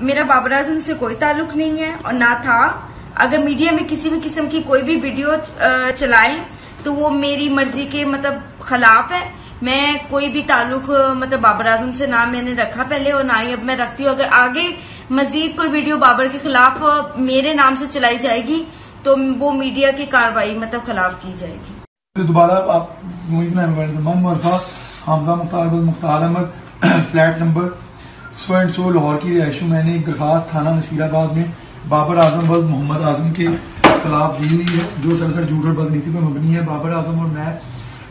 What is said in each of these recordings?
मेरा बाबर आजम से कोई ताल्लुक नहीं है और ना था। अगर मीडिया में किसी भी किस्म की कोई भी वीडियो चलाएं तो वो मेरी मर्जी के खिलाफ है। मैं कोई भी ताल्लुक बाबर आजम से ना मैंने रखा पहले और ना ही अब मैं रखती हूँ। अगर आगे मजीद कोई वीडियो बाबर के खिलाफ मेरे नाम से चलाई जाएगी तो वो मीडिया की कार्रवाई खिलाफ की जाएगी। तो दोबारा आप हमजा मुख्तार अहमद फ्लैट नंबर 100 लाहौर की रिहायशों मैंने एक दरखास्त थाना नसीराबाद में बाबर आजम व मोहम्मद आजम के खिलाफ दी हुई है, जो सरासर झूठ और बदनीति पर मबनी है। बाबर आजम और मैं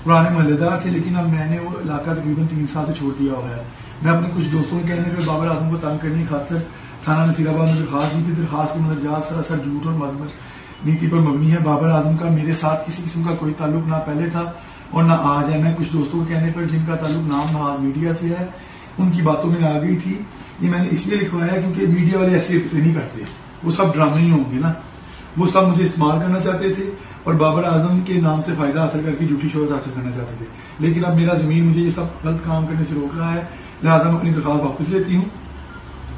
पुराने महल्लेदार थे, लेकिन अब मैंने वो इलाका तकरीबन 3 साल से छोड़ दिया हुआ है। मैं अपने कुछ दोस्तों के कहने पर बाबर आजम को तंग करने की खातिर थाना नसीराबाद में दरखास्त दी थी। दरखास्त की मंदरजात सरासर झूठ और नीति पर मबनी है। बाबर आजम का मेरे साथ किसी किस्म का कोई ताल्लुक ना पहले था और ना आज है। मैं कुछ दोस्तों के कहने पर जिनका ताल्लुक नाम नहाद मीडिया से है, उनकी बातों में आ गई थी। ये मैंने इसलिए लिखवाया क्योंकि मीडिया वाले ऐसे नहीं करते, वो सब ड्रामे ही होंगे ना। वो सब मुझे इस्तेमाल करना चाहते थे और बाबर आजम के नाम से फायदा हासिल करके झूठी शोहरत हासिल करना चाहते थे। लेकिन अब मेरा जमीन मुझे ये सब गलत काम करने से रोक रहा है, लिहाजा मैं अपनी दरखास्त वापस लेती हूँ।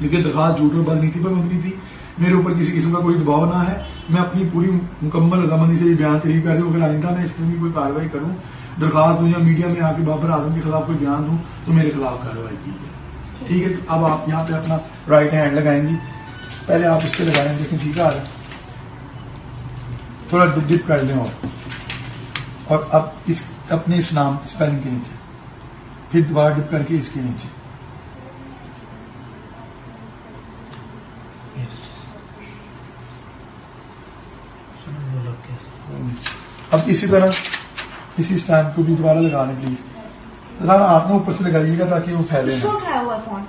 लेकिन दरखास्त झूठ और बदनीति पर मबनी थी, मेरे ऊपर किसी किस्म का कोई दबाव ना है। मैं अपनी पूरी मुकम्मल रजामंदी से बयान तहरीर कर रही हूँ। अगर आइंदा मैं इस किस्म की कोई कार्रवाई करूँ, दरखास्त दूं या मीडिया में आके बाबर आजम के खिलाफ कोई बयान दूं, तो मेरे खिलाफ कार्रवाई की जाए। ठीक है, अब आप यहाँ पे अपना राइट हैंड लगाएंगी। पहले आप इस पे लगाएंगे, देखें ठीक आ रहा है, थोड़ा डिप कर लें और अब इस अपने इस नाम स्पेलिंग के नीचे फिर दोबारा डिप करके इसके नीचे अब इसी तरह इसी स्टैंड को भी दोबारा लगा लें प्लीज। हाथ में ऊपर से लगाइएगा ताकि वो फैले ना।